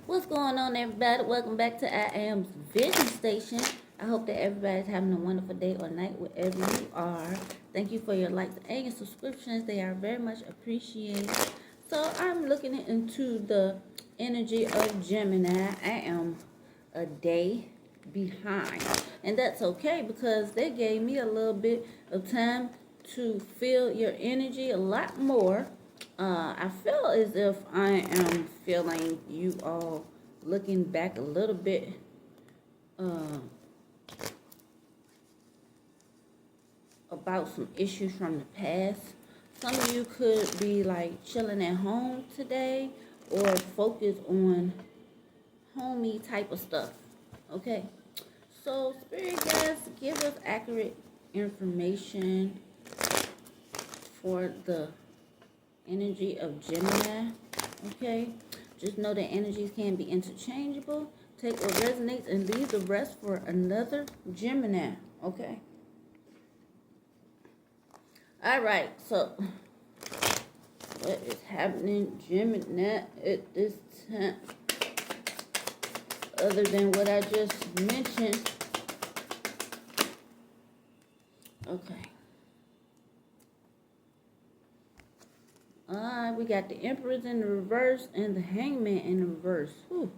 What's going on, everybody? Welcome back to I Am's Vision Station. I hope that everybody's having a wonderful day or night wherever you are. Thank you for your likes and your subscriptions. They are very much appreciated. So I'm looking into the energy of Gemini. I am a day behind. And that's okay because they gave me a little bit of time to feel your energy a lot more. I feel as if I am feeling you all looking back a little bit uh, about some issues from the past. Some of you could be like chilling at home today or focus on homey type of stuff. Okay, so spirit guides, give us accurate information for the energy of Gemini. Okay, just know that energies can be interchangeable. Take what resonates and leave the rest for another Gemini. Okay, all right, so what is happening Gemini at this time other than what I just mentioned? Okay. We got the Emperors in the reverse and the Hangman in the reverse. Whew.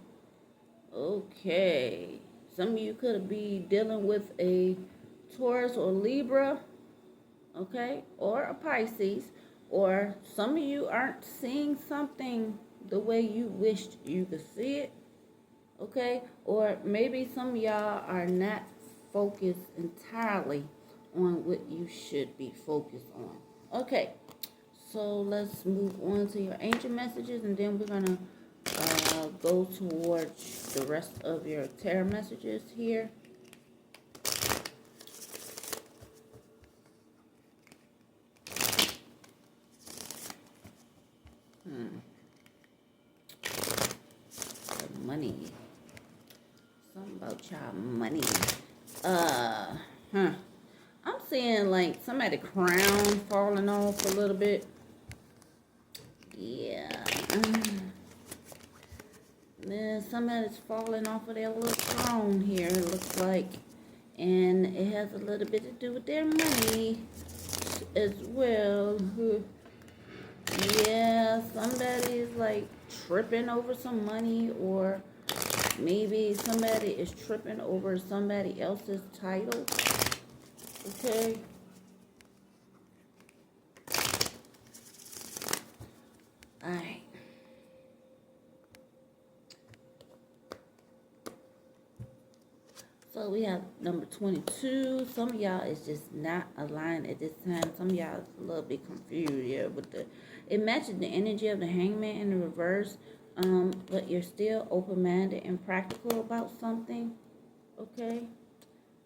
Okay. Some of you could be dealing with a Taurus or Libra, okay, or a Pisces, or some of you aren't seeing something the way you wished you could see it, okay, or maybe some of y'all are not focused entirely on what you should be focused on. Okay. So let's move on to your ancient messages, and then we're going to go towards the rest of your tarot messages here. Money. Something about y'all money. I'm seeing like somebody crown falling off a little bit. Yeah. Then somebody's falling off of their little throne here, it looks like. And it has a little bit to do with their money as well. Yeah, somebody is like tripping over some money, or maybe somebody is tripping over somebody else's title. Okay. Alright. So we have number 22. Some of y'all is just not aligned at this time. Some of y'all is a little bit confused here with the, it matches the energy of the Hangman in the reverse, but you're still open-minded and practical about something. Okay.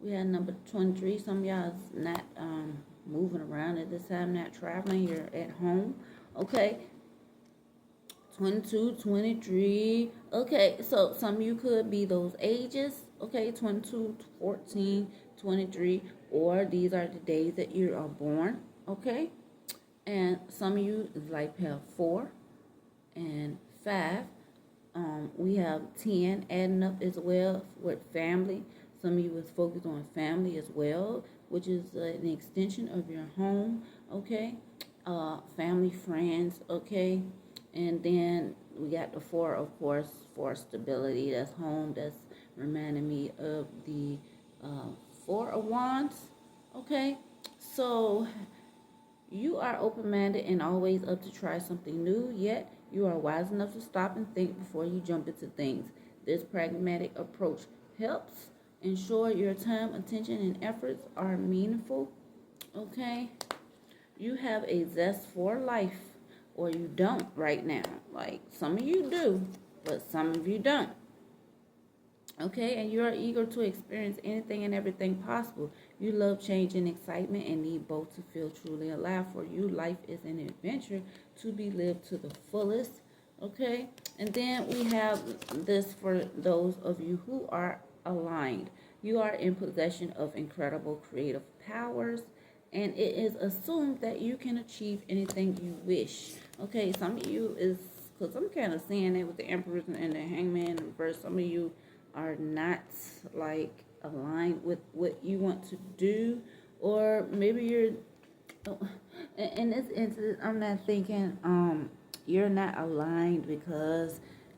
We have number 23. Some of y'all is not moving around at this time, not traveling. You're at home. Okay. 22, 23. Okay, so some of you could be those ages. Okay, 22, 14, 23. Or these are the days that you are born. Okay. And some of you is like have 4 and 5. We have 10 adding up as well with family. Some of you is focused on family as well, which is an extension of your home, okay? Family, friends, okay? And then we got the 4, of course, for stability. That's home. That's reminding me of the 4 of Wands, okay? So you are open-minded and always up to try something new, yet you are wise enough to stop and think before you jump into things. This pragmatic approach helps ensure your time, attention, and efforts are meaningful. Okay? You have a zest for life, or you don't right now. Like, some of you do, but some of you don't. Okay? And you are eager to experience anything and everything possible. You love change and excitement and need both to feel truly alive. For you, life is an adventure to be lived to the fullest. Okay? And then we have this for those of you who are aligned. You are in possession of incredible creative powers, and it is assumed that you can achieve anything you wish. Okay, some of you because I'm kind of seeing it with the Empress and the Hangman in reverse. Some of you are not like aligned with what you want to do, or maybe you're in this instance. I'm not thinking you're not aligned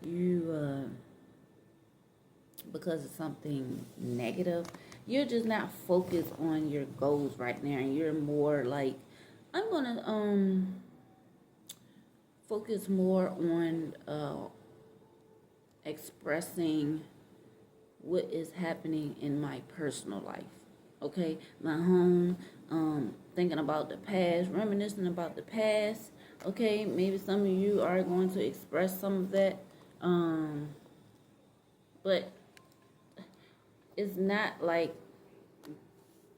you because of something negative. You're just not focused on your goals right now, and you're more like, I'm gonna focus more on expressing what is happening in my personal life. Okay, my home, thinking about the past, reminiscing about the past. Okay, maybe some of you are going to express some of that, but it's not like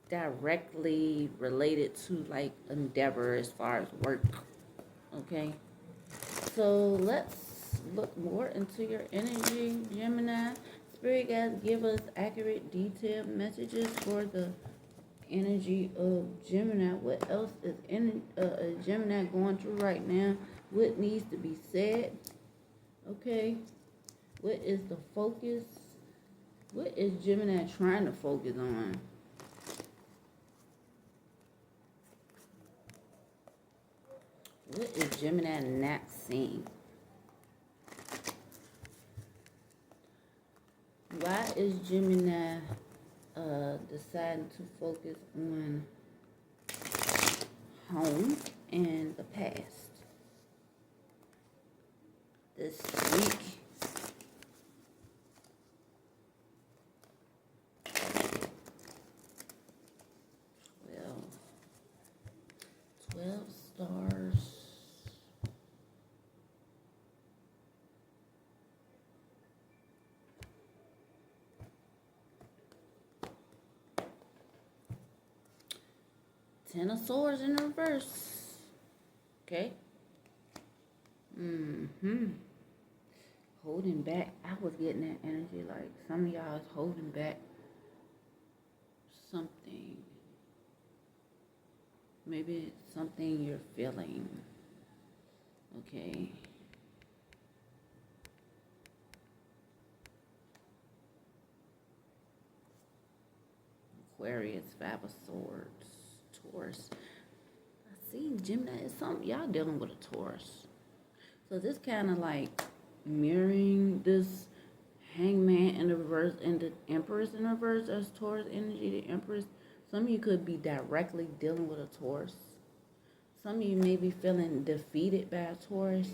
directly related to like endeavor as far as work. Okay, so let's look more into your energy, Gemini. Spirit guides, give us accurate, detailed messages for the energy of Gemini. What else is Gemini going through right now? What needs to be said? Okay, what is the focus? What is Gemini trying to focus on? What is Gemini not seeing? Why is Gemini deciding to focus on home and the past this week? Well, 12 stars. Ten of Swords in reverse. Okay. Holding back. I was getting that energy like some of y'all is holding back something. Maybe it's something you're feeling. Okay. Aquarius, Five of Swords. Taurus. I see Gemini is something y'all dealing with a Taurus. So this kind of like mirroring this Hangman in the reverse and the Empress in reverse as Taurus energy. The Empress. Some of you could be directly dealing with a Taurus. Some of you may be feeling defeated by a Taurus.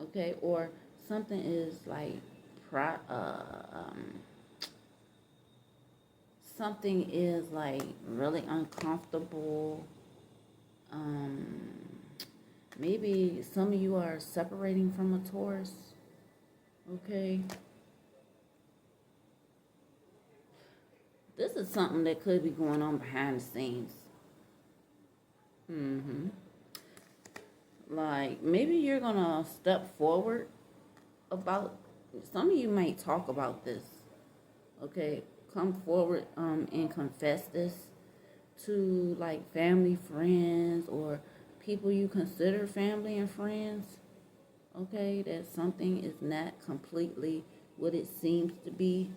Okay, or something is like something is like really uncomfortable. Maybe some of you are separating from a Taurus. Okay. This is something that could be going on behind the scenes. Like maybe you're gonna step forward about, some of you might talk about this. Okay, come forward and confess this to like family, friends, or people you consider family and friends. Okay, that something is not completely what it seems to be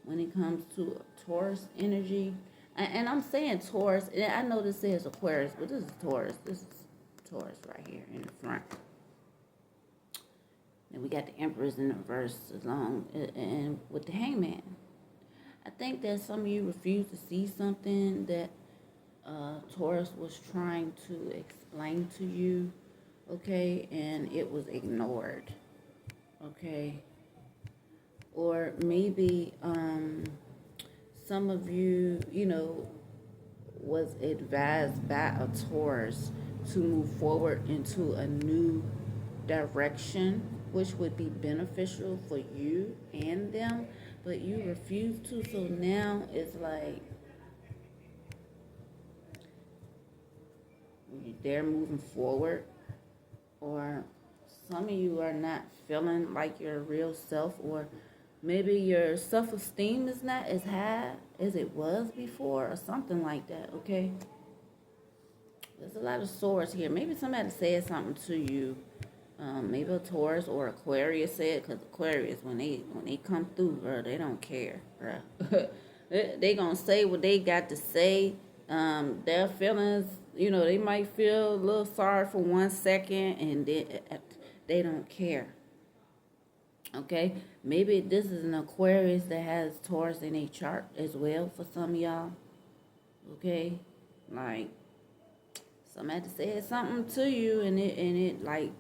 when it comes to Taurus energy. And I'm saying Taurus, and I know this says Aquarius, but this is Taurus. This is Taurus right here in the front. And we got the Empress in the verse along and with the Hangman. I think that some of you refuse to see something that Taurus was trying to explain to you, okay, and it was ignored, okay? Or maybe some of you, was advised by a Taurus to move forward into a new direction, which would be beneficial for you and them, but you refuse to. So now it's like they're moving forward, or some of you are not feeling like your real self, or maybe your self-esteem is not as high as it was before, or something like that, okay? There's a lot of swords here. Maybe somebody said something to you. Maybe a Taurus or Aquarius said, because Aquarius, when they come through, bro, they don't care, bro. They gonna say what they got to say. Their feelings, they might feel a little sorry for 1 second, and then they don't care. Okay, maybe this is an Aquarius that has Taurus in a chart as well for some of y'all. Okay, like somebody said something to you, and it like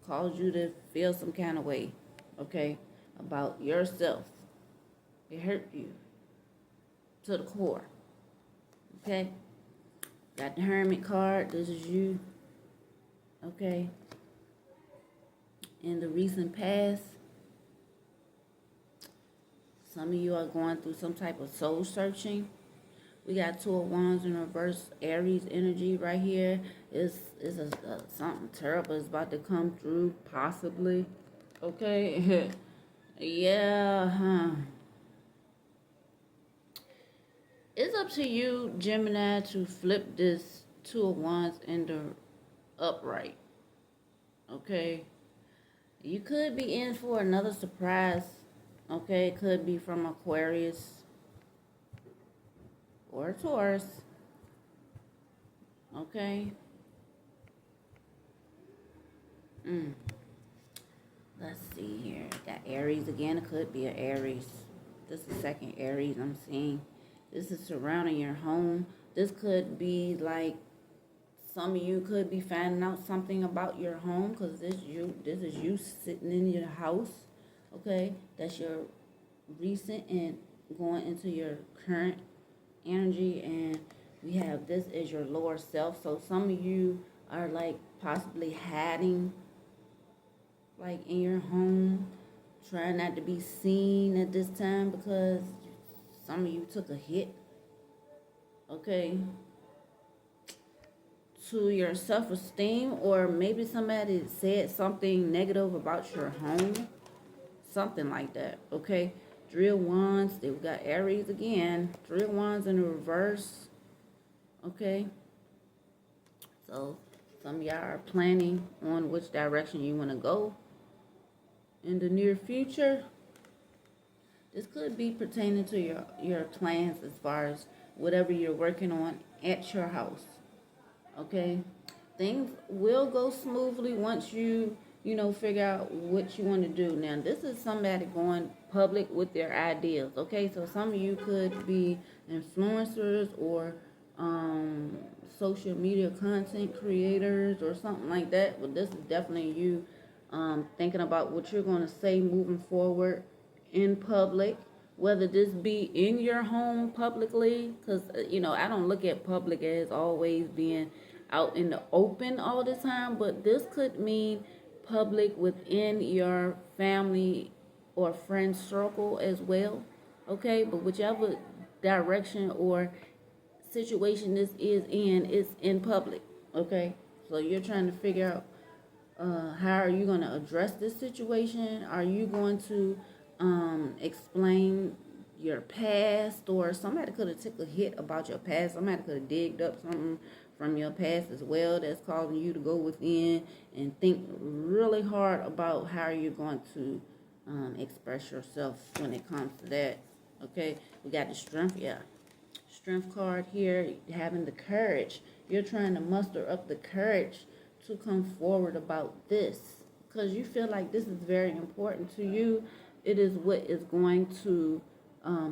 caused you to feel some kind of way. Okay, about yourself. It hurt you to the core. Okay, got the Hermit card. This is you. Okay. In the recent past, some of you are going through some type of soul searching. We got Two of Wands in reverse, Aries energy right here. It's something terrible is about to come through, possibly. Okay. Yeah. It's up to you, Gemini, to flip this Two of Wands into upright. Okay. You could be in for another surprise. Okay, it could be from Aquarius or Taurus. Okay. Let's see here. Got Aries again. It could be an Aries. This is second Aries I'm seeing. This is surrounding your home. This could be like some of you could be finding out something about your home, because this is you sitting in your house. Okay, that's your recent and going into your current energy, and we have this as your lower self. So some of you are like possibly hiding like in your home, trying not to be seen at this time because some of you took a hit. Okay, to your self-esteem, or maybe somebody said something negative about your home, something like that. Okay, Three of Wands. They got Aries again. Three of Wands in the reverse. Okay, so some of y'all are planning on which direction you want to go in the near future. This could be pertaining to your plans as far as whatever you're working on at your house. Okay, things will go smoothly once you figure out what you want to do. Now, this is somebody going public with their ideas. Okay, so some of you could be influencers or social media content creators or something like that. But this is definitely you thinking about what you're going to say moving forward in public, whether this be in your home publicly, because I don't look at public as always being out in the open all the time, but this could mean public within your family or friend circle as well. Okay, but whichever direction or situation this is in, it's in public. Okay, so you're trying to figure out how are you going to address this situation. Are you going to explain your past, or somebody could have took a hit about your past. Somebody could have digged up something from your past as well that's causing you to go within and think really hard about how you're going to express yourself when it comes to that. Okay, we got the strength. Yeah, strength card here, having the courage. You're trying to muster up the courage to come forward about this because you feel like this is very important to you. It is what is going to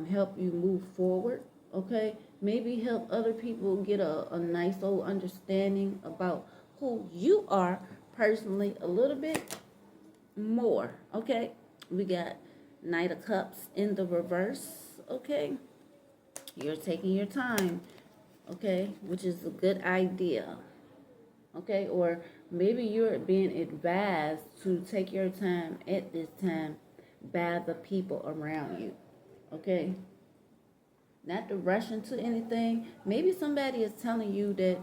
help you move forward. Okay, maybe help other people get a nice old understanding about who you are personally a little bit more. Okay, we got Knight of Cups in the reverse. Okay, you're taking your time. Okay, which is a good idea. Okay, or maybe you're being advised to take your time at this time by the people around you. Okay, not to rush into anything. Maybe somebody is telling you that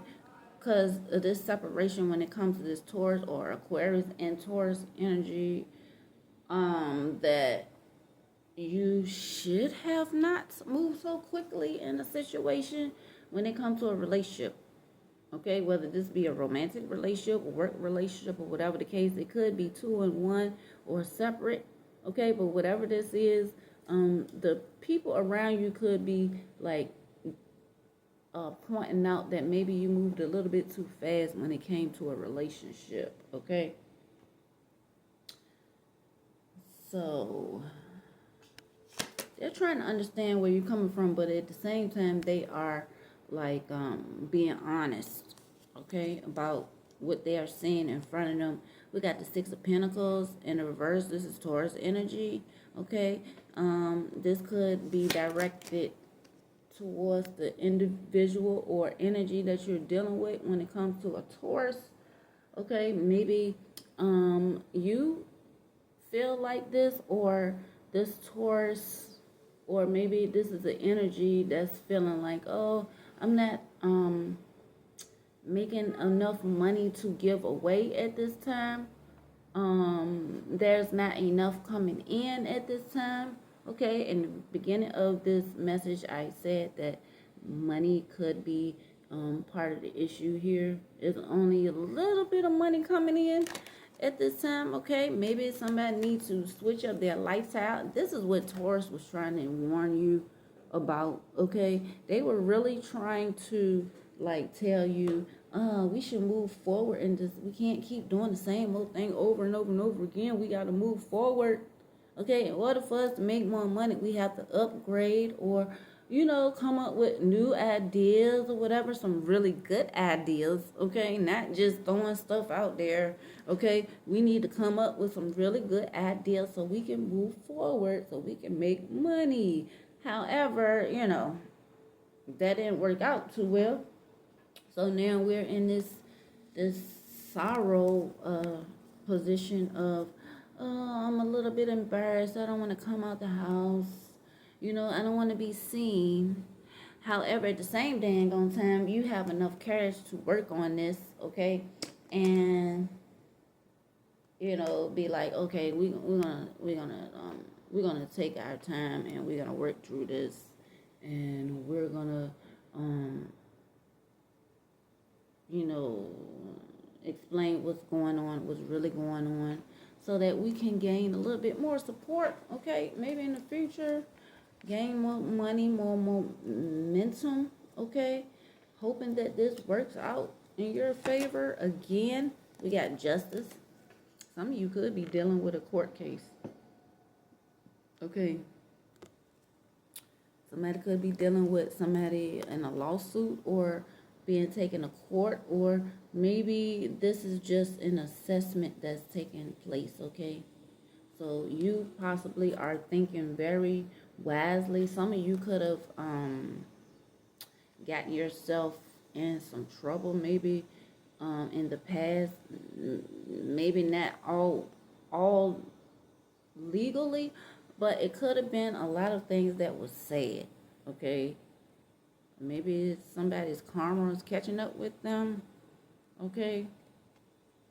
because of this separation when it comes to this Taurus or Aquarius and Taurus energy, that you should have not moved so quickly in a situation when it comes to a relationship. Okay, whether this be a romantic relationship, a work relationship, or whatever the case, it could be two in one or separate. Okay, but whatever this is, the people around you could be like pointing out that maybe you moved a little bit too fast when it came to a relationship. Okay, so they're trying to understand where you're coming from, but at the same time, they are like being honest, okay, about what they are seeing in front of them. We got the Six of Pentacles in the reverse. This is Taurus energy, okay. This could be directed towards the individual or energy that you're dealing with when it comes to a Taurus, okay. Maybe you feel like this, or this Taurus, or maybe this is an energy that's feeling like, oh, I'm not making enough money to give away at this time. There's not enough coming in at this time. Okay, in the beginning of this message, I said that money could be part of the issue here. There's only a little bit of money coming in at this time. Okay, maybe somebody needs to switch up their lifestyle. This is what Taurus was trying to warn you about. Okay, they were really trying to like tell you, we should move forward, and just we can't keep doing the same old thing over and over and over again. We got to move forward. Okay, in order for us to make more money, we have to upgrade, or come up with new ideas or whatever, some really good ideas, okay? Not just throwing stuff out there, okay? We need to come up with some really good ideas so we can move forward, so we can make money. However, that didn't work out too well. So now we're in this sorrow position of, oh, I'm a little bit embarrassed. I don't want to come out the house. I don't want to be seen. However, at the same dang on time, you have enough courage to work on this, okay? And be like, okay, we're gonna take our time, and we're gonna work through this, and we're gonna explain what's going on, what's really going on, so that we can gain a little bit more support, okay? Maybe in the future, gain more money, more momentum, okay? Hoping that this works out in your favor. Again, we got Justice. Some of you could be dealing with a court case, okay? Somebody could be dealing with somebody in a lawsuit, or being taken to court, or maybe this is just an assessment that's taking place, okay? So you possibly are thinking very wisely. Some of you could have gotten yourself in some trouble, maybe in the past, maybe not all legally, but it could have been a lot of things that was said, okay? Maybe somebody's karma is catching up with them, okay?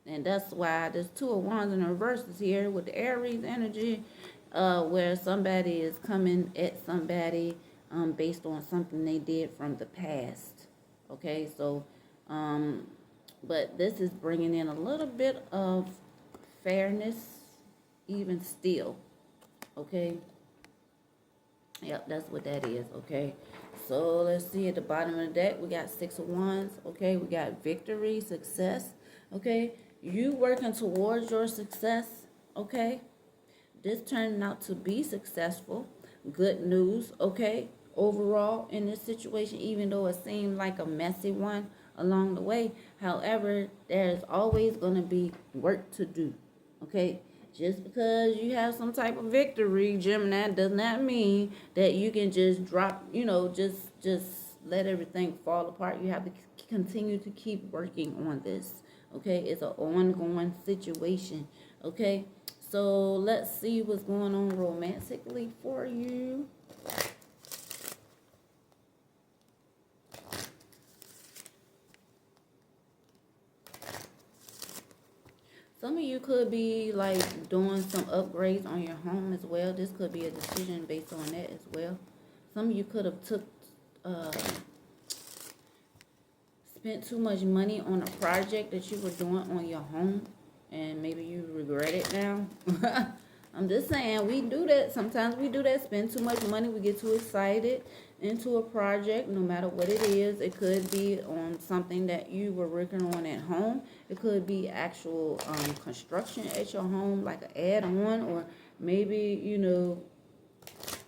And that's why there's Two of Wands in reverses here with the Aries energy, where somebody is coming at somebody based on something they did from the past, okay? So, but this is bringing in a little bit of fairness, even still, okay? Yep, that's what that is, okay? So let's see, at the bottom of the deck, we got Six of Wands, okay? We got victory, success, okay? You working towards your success, okay? This turning out to be successful. Good news, okay? Overall, in this situation, even though it seemed like a messy one along the way, however, there's always going to be work to do, okay? Just because you have some type of victory, Gemini, does not mean that you can just drop, just let everything fall apart. You have to continue to keep working on this, okay? It's an ongoing situation, okay? So let's see what's going on romantically for you. Some of you could be like doing some upgrades on your home as well. This could be a decision based on that as well. Some of you could have spent too much money on a project that you were doing on your home, and maybe you regret it now. I'm just saying, we do that. Sometimes we do that, spend too much money. We get too excited into a project, no matter what it is. It could be on something that you were working on at home. It could be actual construction at your home, like an add-on, or maybe,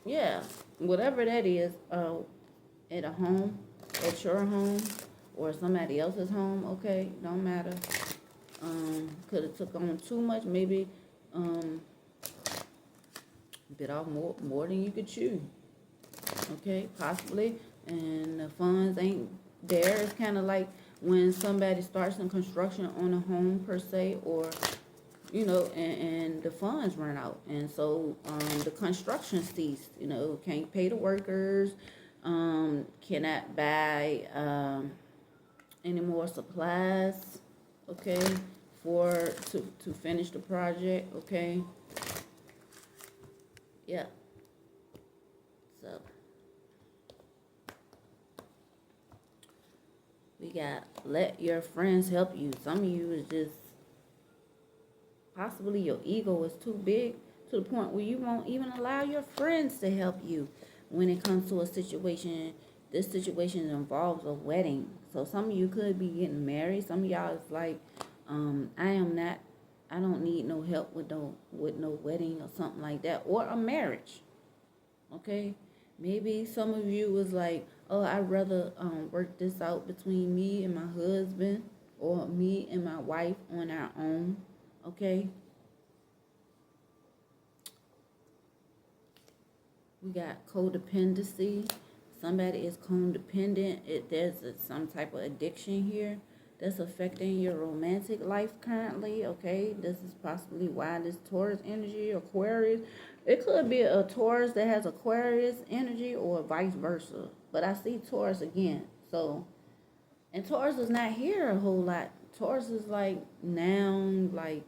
yeah, whatever that is, at a home, at your home, or somebody else's home, okay? Don't matter. Could have took on too much, maybe bit off more than you could chew, okay? Possibly, and the funds ain't there. It's kind of like when somebody starts some construction on a home per se, or and the funds run out, and so the construction ceased. Can't pay the workers, cannot buy any more supplies, okay, to finish the project, okay. Yeah. So we got let your friends help you. Some of you is just possibly your ego is too big to the point where you won't even allow your friends to help you when it comes to a situation. This situation involves a wedding. So some of you could be getting married. Some of y'all is like, I don't need no help with no wedding or something like that, or a marriage. Okay? Maybe some of you was like, oh, I'd rather work this out between me and my husband, or me and my wife on our own. Okay? We got codependency. Somebody is codependent. There's some type of addiction here that's affecting your romantic life currently, okay? This is possibly why this Taurus energy, Aquarius. It could be a Taurus that has Aquarius energy, or vice versa. But I see Taurus again. So, and Taurus is not here a whole lot. Taurus is like now, like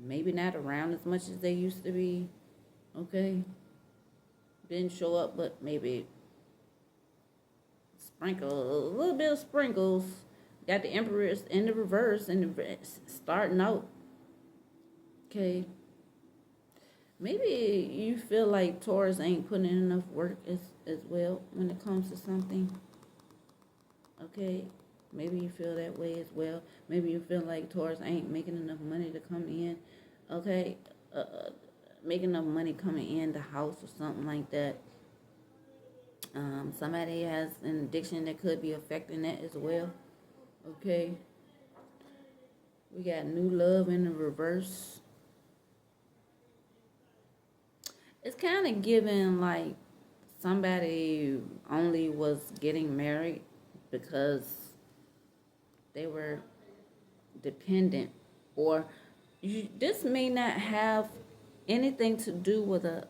maybe not around as much as they used to be, okay? Didn't show up, but maybe sprinkle, a little bit of sprinkles. Got the Empress in the reverse and starting out. Okay. Maybe you feel like Taurus ain't putting in enough work as well when it comes to something. Okay. Maybe you feel that way as well. Maybe you feel like Taurus ain't making enough money to come in. Okay. Making enough money coming in the house or something like that. Somebody has an addiction that could be affecting that as well. Okay. We got new love in the reverse. It's kind of giving like somebody only was getting married because they were dependent, or this may not have anything to do with a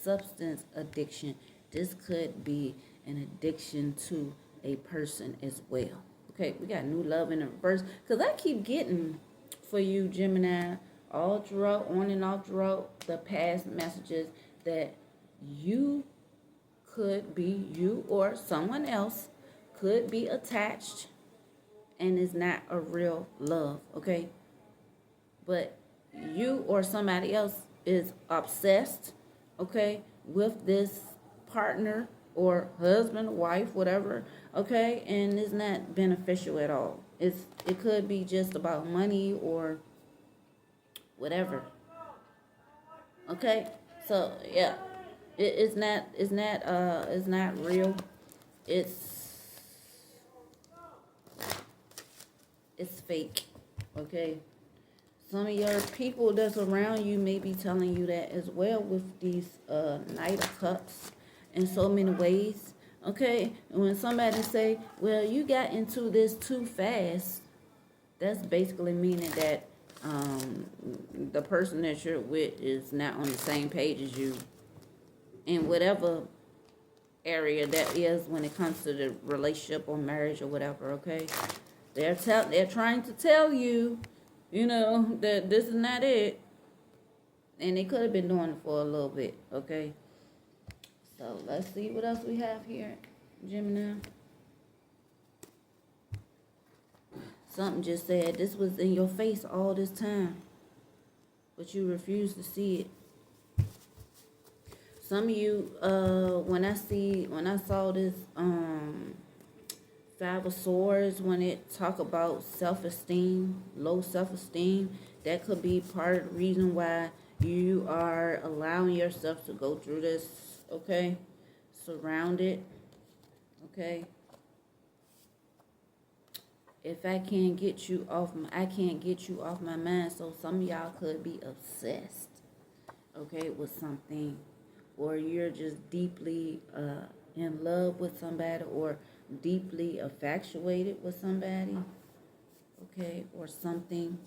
substance addiction. This could be an addiction to a person as well. Okay, we got new love in the reverse, because I keep getting for you, Gemini, all throughout, on and off throughout the past messages, that you could be, you or someone else could be attached, and is not a real love, okay? But you or somebody else is obsessed, okay, with this partner or husband, wife, whatever, okay, and it's not beneficial at all. It could be just about money or whatever, okay. So yeah, it's not real. It's fake, okay. Some of your people that's around you may be telling you that as well, with these Knight of Cups in so many ways, okay? And when somebody say, well, you got into this too fast, that's basically meaning that the person that you're with is not on the same page as you in whatever area that is when it comes to the relationship or marriage or whatever, okay? They're trying to tell you, that this is not it. And they could have been doing it for a little bit, okay? So let's see what else we have here, Gemini. Something just said this was in your face all this time, but you refuse to see it. Some of you, when I saw this Five of Swords, when it talk about self-esteem, low self-esteem, that could be part of the reason why you are allowing yourself to go through this, okay? Surrounded, okay? If I can't get you off I can't get you off my mind. So some of y'all could be obsessed, okay, with something, or you're just deeply in love with somebody, or deeply infatuated with somebody, okay, or something.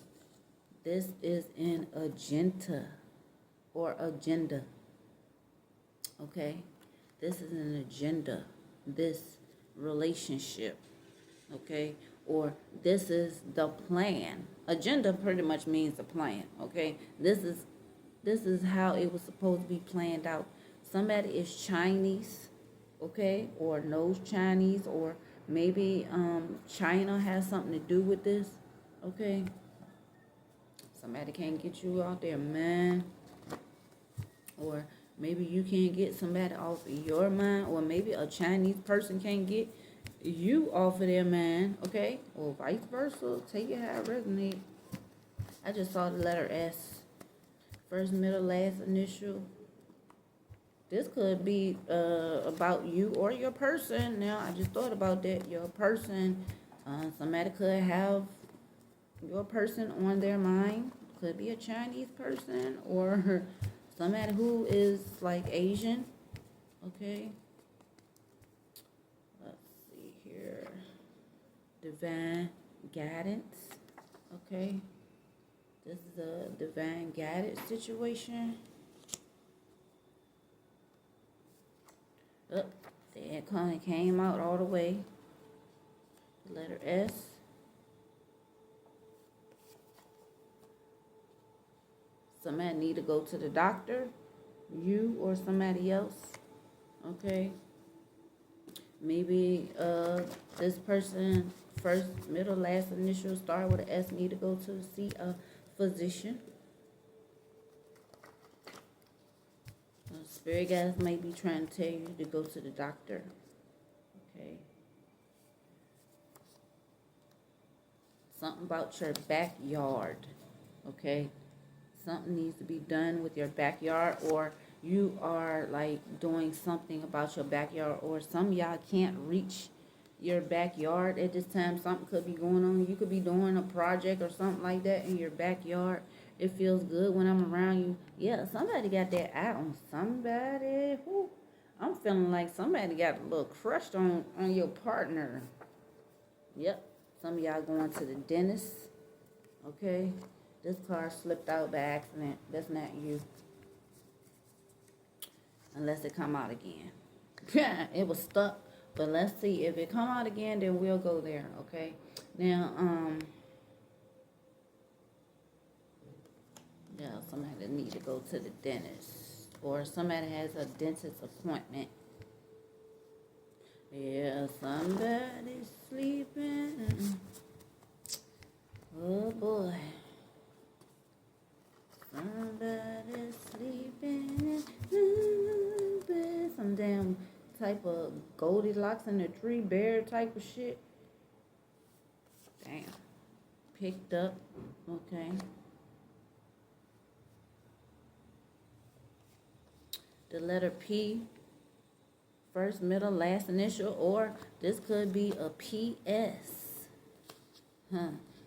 This is an agenda, okay? This is an agenda, this relationship, okay? Or this is the plan. Agenda pretty much means the plan, okay? This is how it was supposed to be planned out. Somebody is Chinese, okay, or knows Chinese, or maybe China has something to do with this, okay? Somebody can't get you out there, man. Or maybe you can't get somebody off of your mind, or maybe a Chinese person can't get you off of their mind, okay? Or vice versa. Take it how it resonates. I just saw the letter S. First, middle, last initial. This could be about you or your person. Now, I just thought about that. Your person, somebody could have your person on their mind. Could be a Chinese person, or somebody who is like Asian, okay? Let's see here. Divine guidance, okay? This is a divine guidance situation. Oh, that kind of came out all the way. Letter S. Somebody need to go to the doctor, you or somebody else, okay? Maybe this person, first, middle, last initial, start with an S, need to go to see a physician. Spirit guides may be trying to tell you to go to the doctor, okay? Something about your backyard, okay? Something needs to be done with your backyard, or you are like doing something about your backyard, or some of y'all can't reach your backyard at this time. Something could be going on. You could be doing a project or something like that in your backyard. It feels good when I'm around you. Yeah, somebody got their eye on somebody. Whew. I'm feeling like somebody got a little crushed on your partner. Yep, some of y'all going to the dentist, okay? This card slipped out by accident. That's not you. Unless it come out again. It was stuck. But let's see. If it come out again, then we'll go there, okay? Now, yeah, somebody need to go to the dentist. Or somebody has a dentist appointment. Yeah, somebody's sleeping. Oh, boy. Somebody's sleeping in bed. Some damn type of Goldilocks in the tree bear type of shit. Damn. Picked up. Okay. The letter P. First, middle, last initial. Or this could be a P.S.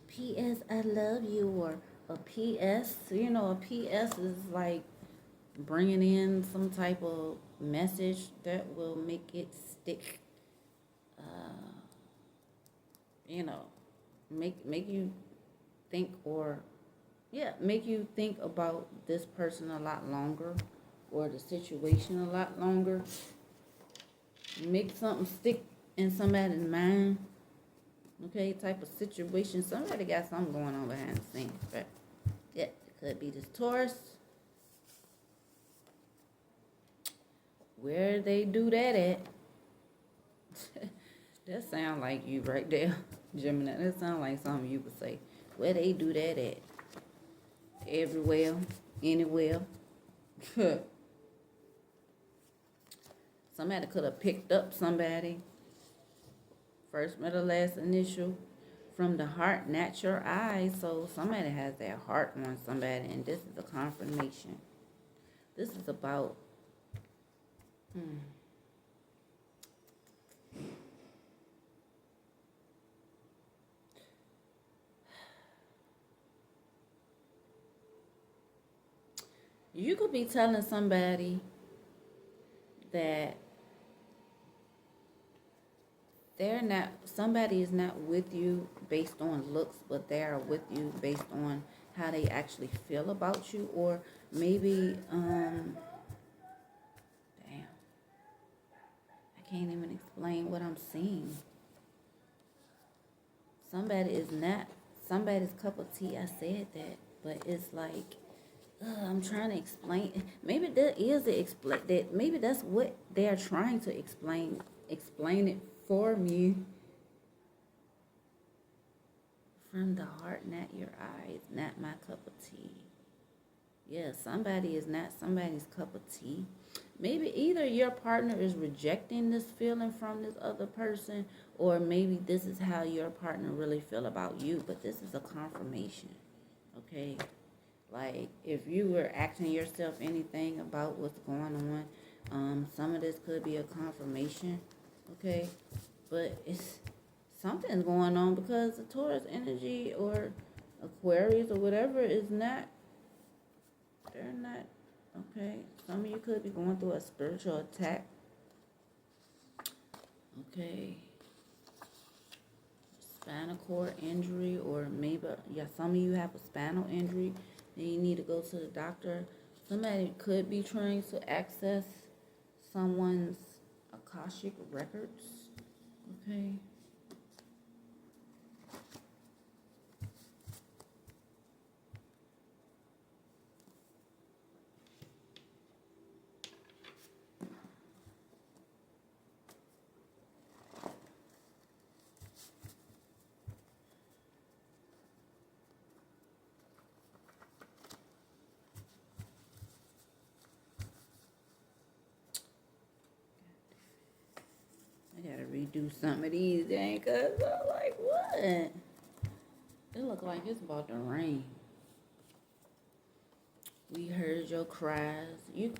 P.S. I love you. Or a P.S. You know, a P.S. is like bringing in some type of message that will make it stick. You know, make you think, or yeah, make you think about this person a lot longer, or the situation a lot longer. Make something stick in somebody's mind. Okay, type of situation. Somebody got something going on behind the scenes, but yeah, it could be this Taurus Where they do that at? That sound like you right there, Gemini. That sound like something you would say. Where they do that at? Everywhere, anywhere. Somebody could have picked up somebody. First, middle, last initial. From the heart, not your eyes. So somebody has their heart on somebody, and this is a confirmation. This is about... You could be telling somebody that somebody is not with you based on looks, but they are with you based on how they actually feel about you, or maybe, damn, I can't even explain what I'm seeing. Somebody is not somebody's cup of tea. I said that, but it's like, I'm trying to explain. Maybe there is that. Maybe that's what they are trying to explain. Explain it for me. From the heart, not your eyes, not my cup of tea. Yeah, somebody is not somebody's cup of tea. Maybe either your partner is rejecting this feeling from this other person, or maybe this is how your partner really feel about you. But this is a confirmation, okay? Like, if you were asking yourself anything about what's going on, some of this could be a confirmation, okay? But it's something's going on, because the Taurus energy or Aquarius or whatever is not, they're not, okay? Some of you could be going through a spiritual attack, okay? Spinal cord injury, or maybe, yeah, some of you have a spinal injury. Then you need to go to the doctor. Somebody could be trying to access someone's Akashic records. Okay. Gotta redo some of these, dang, cause I'm like, what? It look like it's about to rain. We heard your cries. You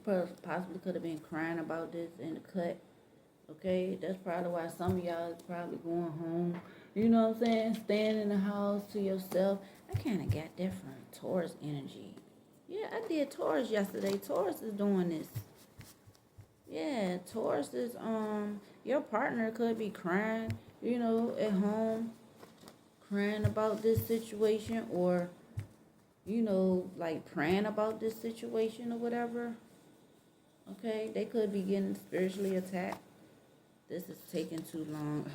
possibly could have been crying about this in the cut. Okay, that's probably why some of y'all is probably going home. You know what I'm saying? Staying in the house to yourself. I kind of got that from Taurus energy. Yeah, I did Taurus yesterday. Taurus is doing this. Yeah, Taurus is, your partner could be crying, you know, at home, crying about this situation, or, you know, like praying about this situation or whatever. Okay, they could be getting spiritually attacked. This is taking too long.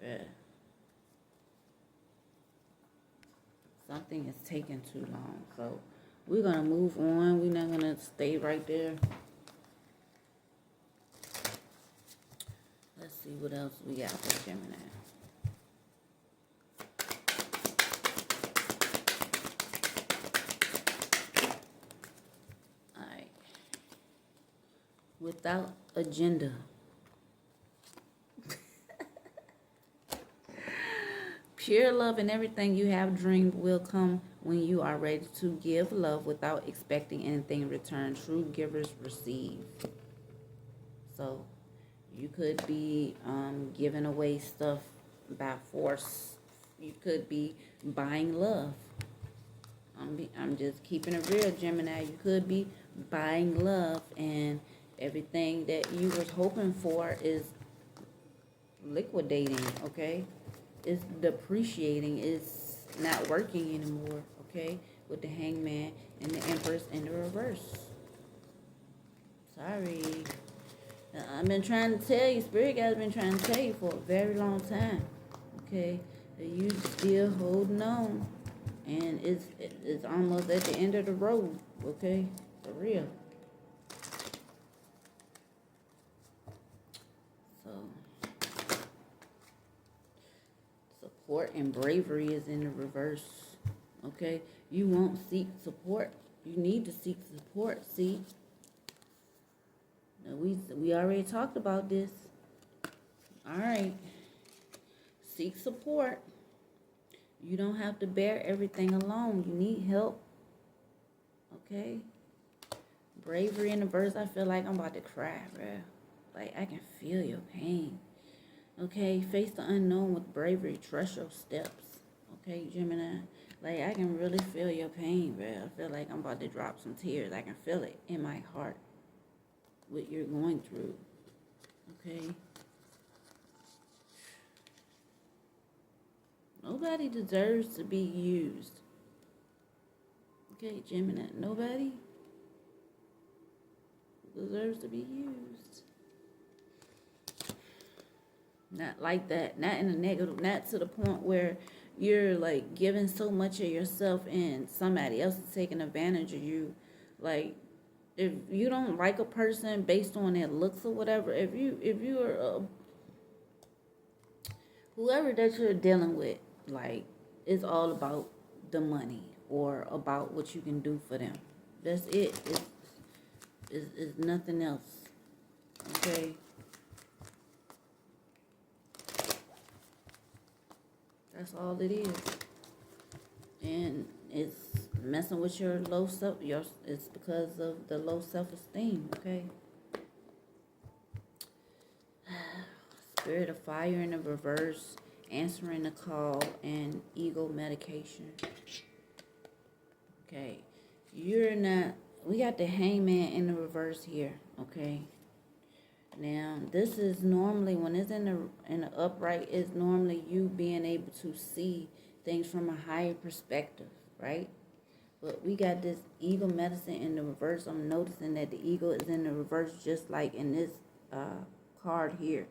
Yeah. Something is taking too long. So we're going to move on. We're not going to stay right there. Let's see what else we got for Gemini. All right. Without agenda. Pure love and everything you have dreamed will come when you are ready to give love without expecting anything in return. True givers receive. So you could be giving away stuff by force. You could be buying love. I'm just keeping it real, Gemini. You could be buying love, and everything that you was hoping for is liquidating, okay? It's depreciating. It's not working anymore, okay? With the Hangman and the Empress in the reverse. Sorry. I've been trying to tell you, Spirit Guide's been trying to tell you for a very long time, okay? That you still holding on. And it's almost at the end of the road, okay? For real. support and bravery is in the reverse. Okay? You won't seek support. You need to seek support. See? Now, we already talked about this. All right. Seek support. You don't have to bear everything alone. You need help. Okay? Bravery in the verse, I feel like I'm about to cry, bruh. Like, I can feel your pain. Okay? Face the unknown with bravery. Trust your steps. Okay, Gemini? Like, I can really feel your pain, bruh. I feel like I'm about to drop some tears. I can feel it in my heart. What you're going through. Okay? Nobody deserves to be used. Okay, Gemini, nobody deserves to be used. Not like that. Not in a negative. Not to the point where you're like giving so much of yourself and somebody else is taking advantage of you. Like, if you don't like a person based on their looks or whatever, if you're whoever that you're dealing with, like, it's all about the money or about what you can do for them. That's it. It's nothing else. Okay? That's all it is. And it's messing with your low self. It's because of the low self-esteem. Okay? Spirit of fire in the reverse, answering the call, and ego medication. Okay, you're not. We got the hangman in the reverse here. Okay. Now this is normally when it's in the upright. It's normally you being able to see things from a higher perspective, right? But we got this ego medicine in the reverse. I'm noticing that the ego is in the reverse, just like in this card here.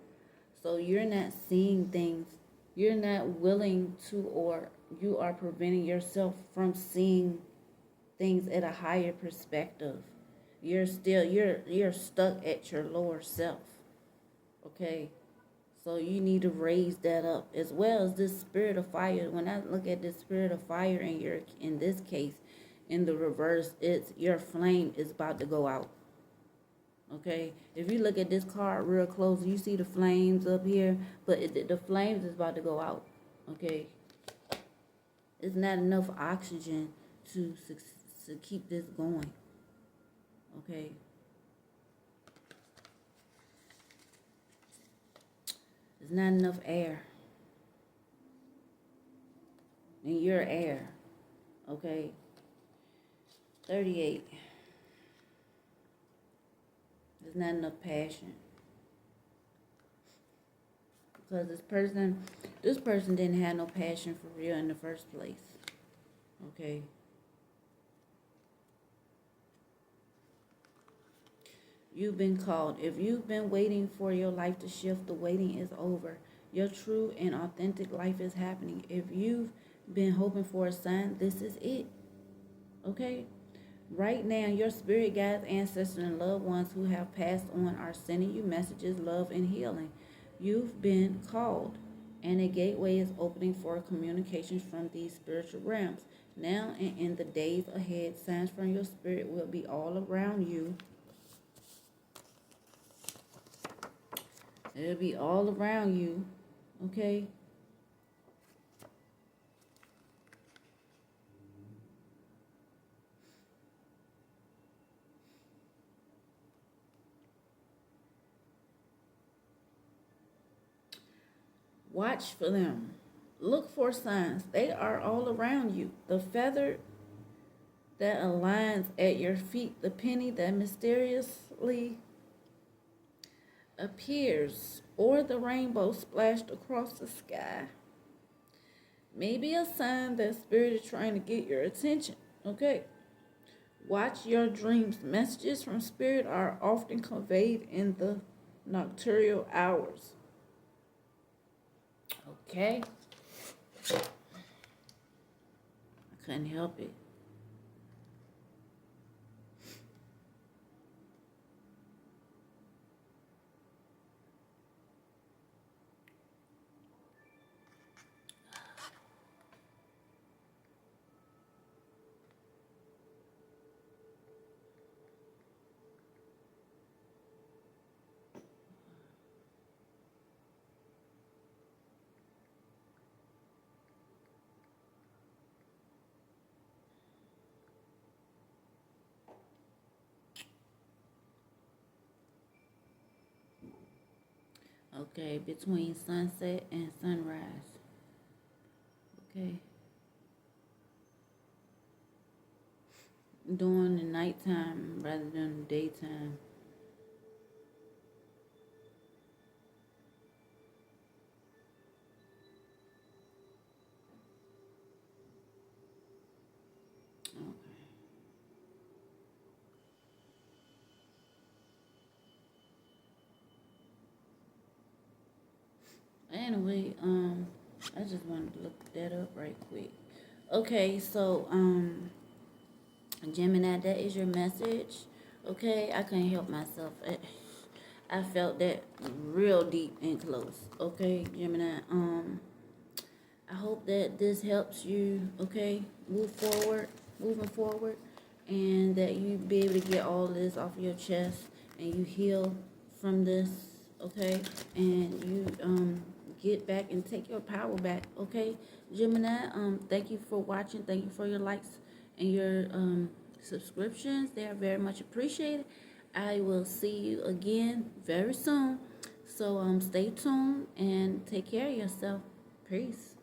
So you're not seeing things, you're not willing to, or you are preventing yourself from seeing things at a higher perspective. You're stuck at your lower self. Okay? So you need to raise that up. As well as this spirit of fire. When I look at this spirit of fire in this case, in the reverse, it's your flame is about to go out. Okay, if you look at this card real close, you see the flames up here, but the flames is about to go out. Okay, it's not enough oxygen to keep this going. Okay, there's not enough air, and you're air. Okay, 38. There's not enough passion. Because this person didn't have no passion for real in the first place. Okay. You've been called. If you've been waiting for your life to shift, the waiting is over. Your true and authentic life is happening. If you've been hoping for a sign, this is it. Okay? Right now, your spirit guides, ancestors, and loved ones who have passed on are sending you messages, love, and healing. You've been called, and a gateway is opening for communications from these spiritual realms. Now and in the days ahead, signs from your spirit will be all around you. It'll be all around you, okay? Watch for them. Look for signs. They are all around you. The feather that aligns at your feet, the penny that mysteriously appears, or the rainbow splashed across the sky. Maybe a sign that spirit is trying to get your attention. Okay. Watch your dreams. Messages from spirit are often conveyed in the nocturnal hours. Okay. I couldn't help it. Okay, between sunset and sunrise. Okay. During the nighttime rather than the daytime. Okay. Anyway, I just wanted to look that up right quick. Okay, so Gemini, that is your message. Okay, I couldn't help myself. I felt that real deep and close. Okay, Gemini. I hope that this helps you. Okay, moving forward, and that you be able to get all this off your chest, and you heal from this. Okay, and you get back and take your power back. Okay, Gemini. Thank you for watching. Thank you for your likes and your subscriptions. They are very much appreciated. I will see you again very soon. So stay tuned and take care of yourself. Peace.